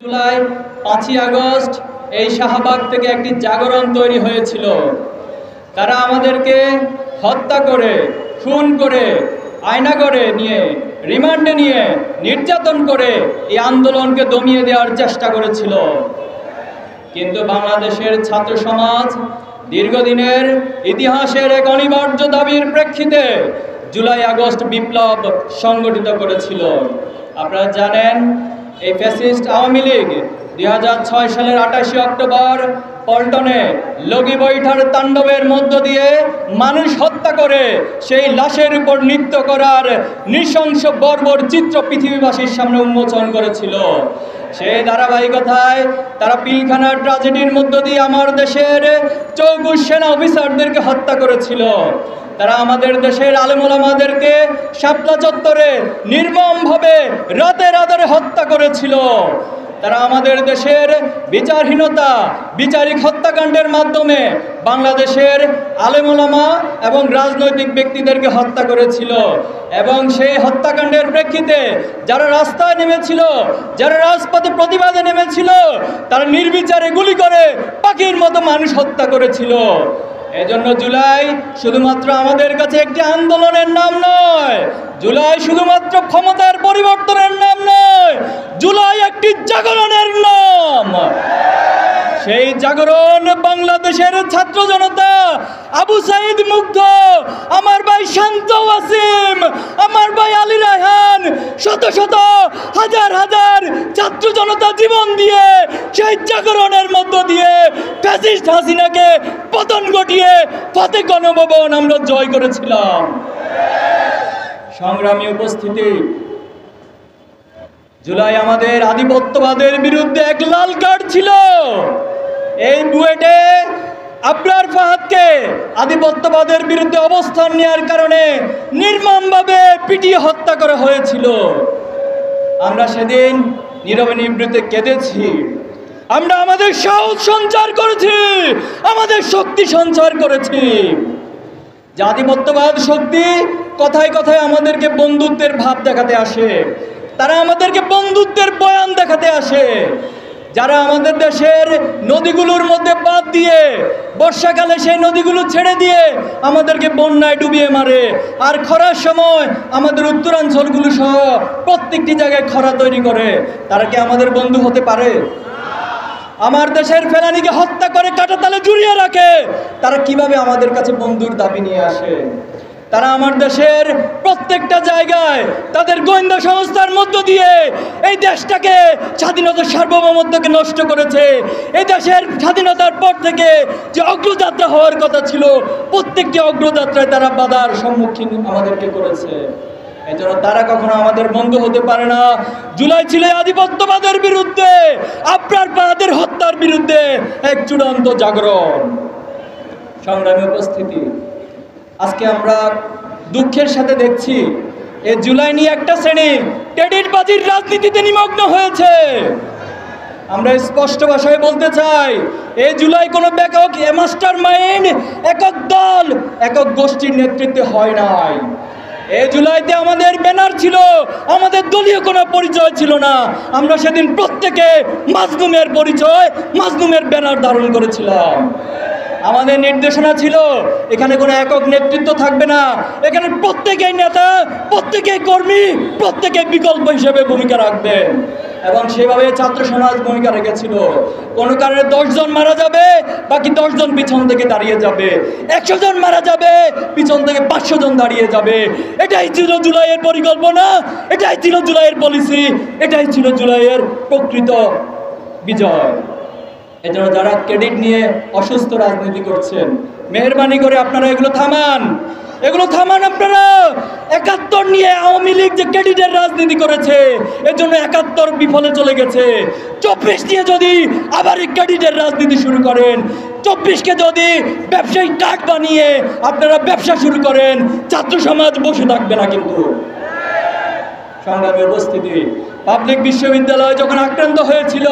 July 5ই August এই শাহবাগ থেকে একটি জাগরণ তৈরি হয়েছিল। তারা আমাদেরকে হত্যা করে, খুন করে, আয়নাঘরে নিয়ে, রিমান্ডে নিয়ে, নির্যাতন করে এই আন্দোলনকে দমিয়ে দেওয়ার চেষ্টা করেছিল। কিন্তু বাংলাদেশের ছাত্র সমাজ দীর্ঘদিনের ইতিহাসের এক অনিবার্য দাবির প্রেক্ষিতে জুলাই আগস্ট বিপ্লব সংগঠিত করেছিল। আপনারা জানেন, এই ফ্যাসিস্ট আওয়ামী লীগ 2006 সালের 28 অক্টোবর পল্টনে লগি বৈঠার তাণ্ডবের মধ্য দিয়ে মানুষ হত্যা করে সেই লাশের উপর নৃত্য করার নৃশংস বর্বর চিত্র পৃথিবীবাসীর সামনে উন্মোচন করেছিল। সেই ধারাবাহিকতায় তারা পিলখানার ট্র্যাজেডির মধ্য দিয়ে আমার দেশের 24 সেনা অফিসারদেরকে হত্যা করেছিল। তারা আমাদের দেশের আলেম ওলামাদেরকে শাপলা চত্বরে নির্মমভাবে রাতের আধারে হত্যা করেছিল। তারা আমাদের দেশের বিচারহীনতা, বিচারিক হত্যাকাণ্ডের মাধ্যমে বাংলাদেশের আলেম ওলামা এবং রাজনৈতিক ব্যক্তিদেরকে হত্যা করেছিল। এবং সেই হত্যাকাণ্ডের প্রেক্ষিতে যারা রাস্তায় নেমেছিল, যারা রাজপথে প্রতিবাদে নেমেছিল, তারা নির্বিচারে গুলি করে পাখির মতো মানুষ হত্যা করেছিল। এজন্য জুলাই শুধুমাত্র আমাদের কাছে একটি আন্দোলনের নাম নয়, জুলাই শুধুমাত্র ক্ষমতার পরিবর্তনের নাম নয়, জুলাই একটি জাগরণের নাম। সেই জাগরণ বাংলাদেশের ছাত্র জনতা, আবু সাইদ মুগ্ধ, আমার ভাই শান্ত ওয়াসিম, আমার ভাই আলী রায়হান, শত শত হাজার হাজার ছাত্র জনতা জীবন দিয়ে সেই জাগরণের মধ্য দিয়ে ফ্যাসিস্ট হাসিনাকে পতন ঘটিয়ে ফতে গণভবন আমরা জয় করেছিলাম। সংগ্রামী উপস্থিতি, জুলাই আমাদের আধিপত্যবাদের বিরুদ্ধে এক লাল কার্ড ছিল। এই বুয়েটে আবরার ফাহাদকে আধিপত্যবাদের বিরুদ্ধে অবস্থান নেওয়ার কারণে নির্মমভাবে পিটিয়ে হত্যা করা হয়েছিল। আমরা সেদিন নীরবে নিবৃত্তে কেঁদেছি। আমরা আমাদের সাহস সঞ্চার করেছি, আমাদের শক্তি সঞ্চার করেছি। আধিপত্যবাদ শক্তি কথায় কথায় আমাদেরকে বন্ধুত্বের ভাব দেখাতে আসে, তারা আমাদেরকে বন্ধুত্বের বয়ান দেখাতে আসে। যারা আমাদের দেশের নদীগুলোর মধ্যে বাদ দিয়ে বর্ষাকালে সেই নদীগুলো ছেড়ে দিয়ে আমাদেরকে বন্যায় ডুবিয়ে মারে, আর খরার সময় আমাদের উত্তরাঞ্চলগুলো সহ প্রত্যেকটি জায়গায় খরা তৈরি করে, তারা কি আমাদের বন্ধু হতে পারে? আমার দেশের ফেলানিকে হত্যা করে কাঁটাতালে জড়িয়ে রাখে, তারা কিভাবে আমাদের কাছে বন্ধুর দাবি নিয়ে আসে? তারা আমার দেশের প্রত্যেকটা জায়গায় তাদের গোয়েন্দা সংস্থার মধ্য দিয়ে এই দেশটাকে, স্বাধীনতার সার্বভৌমত্বকে নষ্ট করেছে। এই দেশের স্বাধীনতার পর থেকে যে অগ্রযাত্রা হওয়ার কথা ছিল, প্রত্যেকটি অগ্রযাত্রায় তারা বাধার সম্মুখীন আমাদেরকে করেছে। এই জন্য তারা কখনো আমাদের বন্ধু হতে পারে না। জুলাই ছিল আধিপত্যবাদের বিরুদ্ধে, আবরার ফাহাদের হত্যার বিরুদ্ধে এক চূড়ান্ত জাগরণ। সংগ্রামী উপস্থিতি, আজকে আমরা দুঃখের সাথে দেখছি এই জুলাই নিয়ে একটা শ্রেণী ক্রেডিটবাজির রাজনীতিতে নিমগ্ন হয়েছে। আমরা স্পষ্ট ভাষায় বলতে চাই, এই জুলাই কোনো একক মাস্টার মাইন্ড, একক দল, একক গোষ্ঠীর নেতৃত্বে হয় নাই। এই জুলাইতে আমাদের ব্যানার ছিল, আমাদের দলীয় কোনো পরিচয় ছিল না। আমরা সেদিন প্রত্যেকে মাজলুমের পরিচয়, মাজলুমের ব্যানার ধারণ করেছিলাম। আমাদের নির্দেশনা ছিল, এখানে কোনো একক নেতৃত্ব থাকবে না, এখানে প্রত্যেকেই নেতা, প্রত্যেকেই কর্মী, প্রত্যেকেই বিকল্প হিসেবে ভূমিকা রাখবে। এবং সেভাবে ছাত্র সমাজ ভূমিকা রেখেছিল। কোনো কারণে 10 জন মারা যাবে, বাকি 10 জন পিছন থেকে দাঁড়িয়ে যাবে। 100 জন মারা যাবে, পিছন থেকে 500 জন দাঁড়িয়ে যাবে। এটাই ছিল জুলাইয়ের পরিকল্পনা, এটাই ছিল জুলাইয়ের পলিসি, এটাই ছিল জুলাইয়ের প্রকৃত বিজয়। এজন্য যারা ক্রেডিট নিয়ে অসুস্থ রাজনীতি করছেন, মেহেরবানি করে আপনারা এগুলো থামান, এগুলো থামান। আপনারা 71 নিয়ে আওয়ামী লীগ যে ক্রেডিটের রাজনীতি করেছে, এর জন্য 71 বিফলে চলে গেছে। 24 নিয়ে যদি আবার ক্রেডিটের রাজনীতি শুরু করেন, 24কে যদি ব্যবসায়ী কার্ড বানিয়ে আপনারা ব্যবসা শুরু করেন, ছাত্র সমাজ বসে থাকবে না। কিন্তু সংগ্রামী উপস্থিতি, পাবলিক বিশ্ববিদ্যালয় যখন আক্রান্ত হয়েছিল,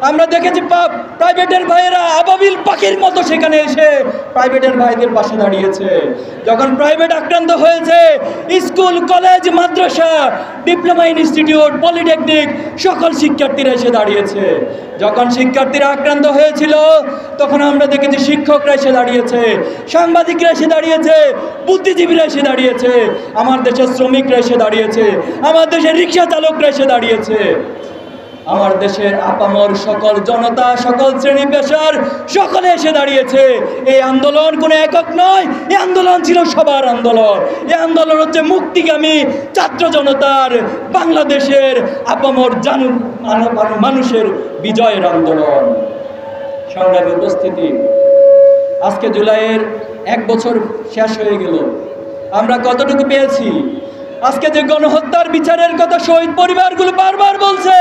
আমরা দেখেছি প্রাইভেটের ভাইয়েরা আবাবিল পাখির মতো সেখানে এসে প্রাইভেটের ভাইদের পাশে দাঁড়িয়েছে। যখন প্রাইভেট আক্রান্ত হয়েছে, স্কুল, কলেজ, মাদ্রাসা, ডিপ্লোমা ইনস্টিটিউট, পলিটেকনিক সকল শিক্ষার্থীরা এসে দাঁড়িয়েছে। যখন শিক্ষার্থীরা আক্রান্ত হয়েছিল, তখন আমরা দেখেছি শিক্ষকরা এসে দাঁড়িয়েছে, সাংবাদিকরা এসে দাঁড়িয়েছে, বুদ্ধিজীবীরা এসে দাঁড়িয়েছে, আমার দেশের শ্রমিকরা এসে দাঁড়িয়েছে, আমার দেশের রিক্সা চালকরা এসে দাঁড়িয়েছে, আমার দেশের আপামর সকল জনতা, সকল শ্রেণী পেশার সকলে এসে দাঁড়িয়েছে। এই আন্দোলন কোনো একক নয়, এই আন্দোলন ছিল সবার আন্দোলন। এই আন্দোলন হচ্ছে মুক্তিগামী ছাত্র জনতার, বাংলাদেশের আপামর মানুষের বিজয়ের আন্দোলন। সংগ্রামী উপস্থিতি, আজকে জুলাইয়ের 1 বছর শেষ হয়ে গেল। আমরা কতটুকু পেয়েছি? আজকে যে গণহত্যার বিচারের কথা শহীদ পরিবারগুলো বারবার বলছে,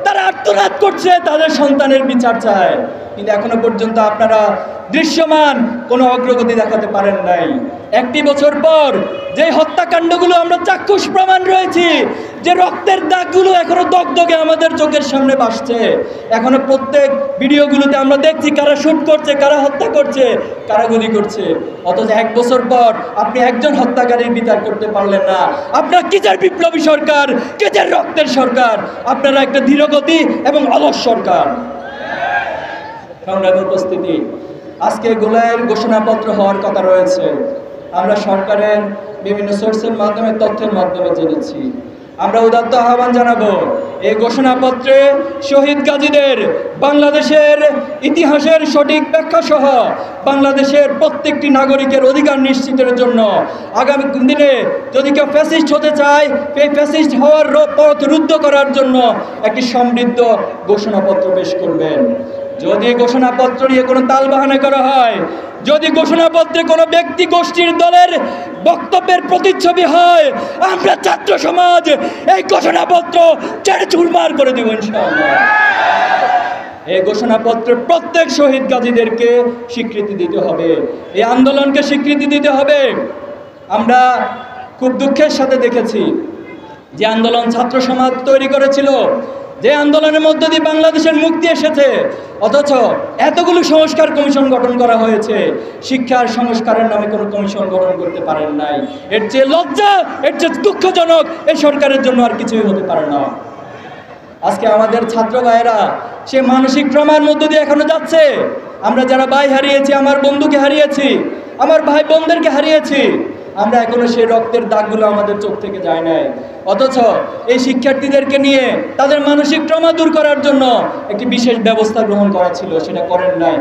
তারা আর্তনাদ করছে, তাদের সন্তানের বিচার চায়, কিন্তু এখনো পর্যন্ত আপনারা দৃশ্যমান কোনো অগ্রগতি দেখাতে পারেন নাই। 1 বছর পর যে হত্যাকাণ্ডগুলো আমরা চাক্ষুষ প্রমাণ রয়েছি, যে রক্তের দাগগুলো এখনো দগদগে আমাদের চোখের সামনে ভাসছে, এখনো প্রত্যেক ভিডিওগুলোতে আমরা দেখছি কারা শুট করছে, কারা হত্যা করছে, কারা গুলি করছে। অথচ 1 বছর পর আপনি একজন হত্যাকারীর বিচার করতে পারলেন না। আপনার কিসের বিপ্লবী সরকার, কিসের রক্তের সরকার? আপনারা একটা ধীরগতি এবং অলস সরকার। সংগ্রামী উপস্থিতি, আজকে জুলাইয়ের ঘোষণাপত্র হওয়ার কথা রয়েছে। আমরা সরকারের বিভিন্ন সোর্সের মাধ্যমে, তথ্যের মাধ্যমে জেনেছি। আমরা উদাত্ত আহ্বান জানাবো, এই ঘোষণাপত্রে শহীদ গাজীদের বাংলাদেশের ইতিহাসের সঠিক ব্যাখ্যা সহ বাংলাদেশের প্রত্যেকটি নাগরিকের অধিকার নিশ্চিতের জন্য আগামী দিনে যদি কেউ ফ্যাসিস্ট হতে চায়, এই ফ্যাসিস্ট হওয়ার পথ রুদ্ধ করার জন্য একটি সমৃদ্ধ ঘোষণাপত্র পেশ করবেন। যদি ঘোষণাপত্র নিয়ে কোনো তালবাহানা করা হয়, যদি ঘোষণাপত্রে কোনো ব্যক্তি গোষ্ঠীর দলের বক্তব্যের প্রতিচ্ছবি হয়, আমরা ছাত্র সমাজ এই ঘোষণাপত্র ছেড়ে চুরমার করে দেব ইনশাআল্লাহ। এই ঘোষণাপত্রে প্রত্যেক শহীদ গাজীদেরকে স্বীকৃতি দিতে হবে, এই আন্দোলনকে স্বীকৃতি দিতে হবে। আমরা খুব দুঃখের সাথে দেখেছি যে আন্দোলন ছাত্র সমাজ তৈরি করেছিল, যে আন্দোলনের মধ্য দিয়ে বাংলাদেশের মুক্তি এসেছে, অথচ এতগুলো সংস্কার কমিশন গঠন করা হয়েছে, শিক্ষার সংস্কারের নামে কোনো কমিশন গঠন করতে পারেন নাই। এর চেয়ে লজ্জা, এর চেয়ে দুঃখজনক এই সরকারের জন্য আর কিছুই হতে পারে না। আজকে আমাদের ছাত্র ভাইয়েরা সে মানসিক ট্রমার মধ্য দিয়ে এখনো যাচ্ছে। আমরা যারা ভাই হারিয়েছি, আমার বন্ধুকে হারিয়েছি, আমার ভাই বোনদেরকে হারিয়েছি, আমরা এখনো সেই রক্তের দাগগুলো আমাদের চোখ থেকে যায় নাই। অথচ এই শিক্ষার্থীদেরকে নিয়ে তাদের মানসিক ট্রমা দূর করার জন্য একটি বিশেষ ব্যবস্থা গ্রহণ করা ছিল, সেটা করেন নাই।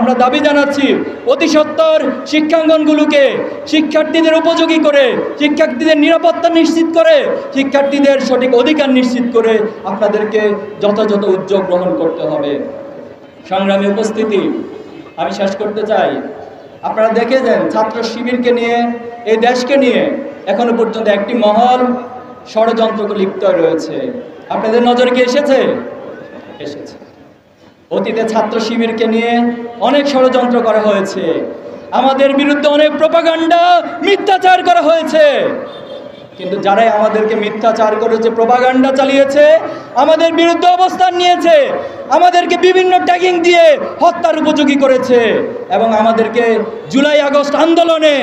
আমরা দাবি জানাচ্ছি, অতি সত্বর শিক্ষাঙ্গনগুলোকে শিক্ষার্থীদের উপযোগী করে, শিক্ষার্থীদের নিরাপত্তা নিশ্চিত করে, শিক্ষার্থীদের সঠিক অধিকার নিশ্চিত করে আপনাদেরকে যথাযথ উদ্যোগ গ্রহণ করতে হবে। সংগ্রামী উপস্থিতি, আমি শেষ করতে চাই, আপনারা দেখে যান ছাত্র শিবিরকে নিয়ে, এই দেশকে নিয়ে এখনো পর্যন্ত একটি মহল ষড়যন্ত্রকে লিপ্ত রয়েছে। আপনাদের নজরে কি এসেছে? এসেছে। অতীতে ছাত্র শিবিরকে নিয়ে অনেক ষড়যন্ত্র করা হয়েছে, আমাদের বিরুদ্ধে অনেক প্রোপাগান্ডা, মিথ্যাচার করা হয়েছে। কিন্তু যারাই আমাদেরকে মিথ্যাচার করেছে, প্রোপাগান্ডা চালিয়েছে, আমাদের বিরুদ্ধে অবস্থান নিয়েছে, আমাদেরকে বিভিন্ন ট্যাগিং দিয়ে হত্যার উপযোগী করেছে এবং আমাদেরকে জুলাই আগস্ট আন্দোলনে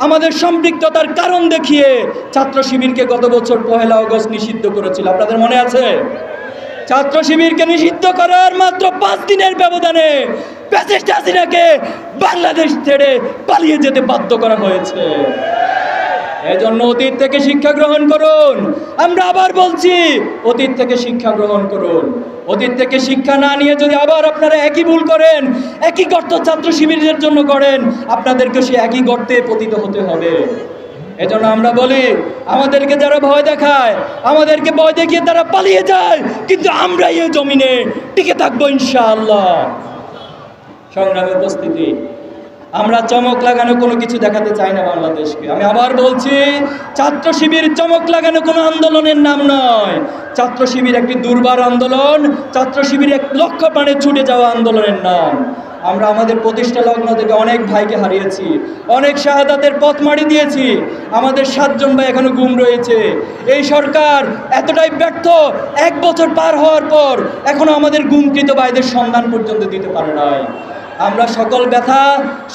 আমাদের সম্পৃক্ততার কারণ দেখিয়ে ছাত্র শিবিরকে গত বছর 1 আগস্ট নিষিদ্ধ করেছিল। আপনাদের মনে আছে? ছাত্র শিবিরকে নিষিদ্ধ করার মাত্র 5 দিনের ব্যবধানে ফ্যাসিস্ট হাসিনাকে বাংলাদেশ ছেড়ে পালিয়ে যেতে বাধ্য করা হয়েছে। এজন্য অতীত থেকে শিক্ষা গ্রহণ করুন। আমরা আবার বলছি, অতীত থেকে শিক্ষা গ্রহণ করুন। অতীত থেকে শিক্ষা না নিয়ে যদি আবার আপনারা একই ভুল করেন, একই গর্ত ছাত্র শিবিরের জন্য করেন, আপনাদেরকে সে একই গর্তে পতিত হতে হবে। এজন্য আমরা বলি, আমাদেরকে যারা ভয় দেখায়, আমাদেরকে ভয় দেখিয়ে তারা পালিয়ে যায়, কিন্তু আমরা এই জমিনে টিকে থাকবো ইনশাআল্লাহ। সংগ্রামী উপস্থিতি, আমরা চমক লাগানো কোনো কিছু দেখাতে চাই না বাংলাদেশকে। আমি আবার বলছি, ছাত্র শিবির চমক লাগানো কোনো আন্দোলনের নাম নয়। ছাত্র শিবির একটি দুর্বার আন্দোলন, ছাত্র শিবির 1 লক্ষ প্রাণে ছুটে যাওয়া আন্দোলনের নাম। আমরা আমাদের প্রতিষ্ঠা লগ্ন থেকে অনেক ভাইকে হারিয়েছি, অনেক শাহাদাতের পথ মারি দিয়েছি। আমাদের 7 জন ভাই এখনো গুম রয়েছে। এই সরকার এতটাই ব্যর্থ, 1 বছর পার হওয়ার পর এখনো আমাদের গুমকৃত ভাইদের সন্ধান পর্যন্ত দিতে পারে নাই। আমরা সকল ব্যথা,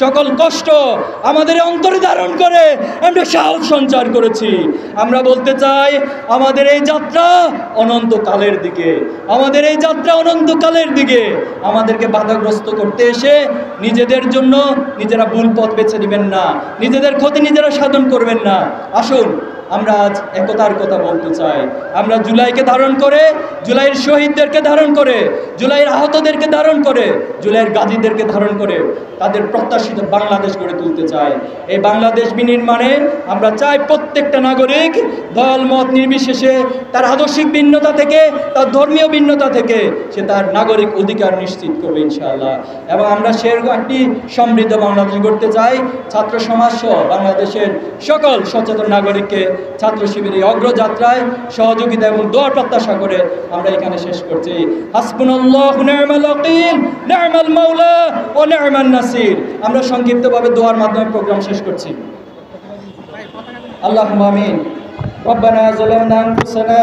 সকল কষ্ট আমাদের অন্তরে ধারণ করে আমরা সাহস সঞ্চার করেছি। আমরা বলতে চাই, আমাদের এই যাত্রা অনন্তকালের দিকে, আমাদের এই যাত্রা অনন্তকালের দিকে। আমাদেরকে বাধাগ্রস্ত করতে এসে নিজেদের জন্য নিজেরা ভুল পথ বেছে নেবেন না, নিজেদের ক্ষতি নিজেরা সাধন করবেন না। আসুন আমরা আজ একতার কথা বলতে চাই। আমরা জুলাইকে ধারণ করে, জুলাইয়ের শহীদদেরকে ধারণ করে, জুলাইয়ের আহতদেরকে ধারণ করে, জুলাইয়ের গাজীদেরকে ধারণ করে তাদের প্রত্যাশিত বাংলাদেশ গড়ে তুলতে চাই। এই বাংলাদেশ বিনির্মাণে আমরা চাই প্রত্যেকটা নাগরিক দল মত নির্বিশেষে তার আদর্শিক ভিন্নতা থেকে, তার ধর্মীয় ভিন্নতা থেকে সে তার নাগরিক অধিকার নিশ্চিত করবে ইনশাআল্লাহ। এবং আমরা সেরকম একটি সমৃদ্ধ বাংলাদেশ গড়তে চাই। ছাত্র সমাজ সহ বাংলাদেশের সকল সচেতন নাগরিককে ছাত্র শিবিরের অগ্রযাত্রায় সহযোগিতা এবং দোয়ার প্রত্যাশা করে আমরা এখানে শেষ করছি। হাসবুনাল্লাহু নি'মাল ওয়াকিল, নি'মাল মাওলা ওয়া নি'মান নাসির। আমরা সংক্ষিপ্তভাবে দোয়ার মাধ্যমে প্রোগ্রাম শেষ করছি। আল্লাহুম্মা আমিন। রব্বানা যালামনা আনফুসানা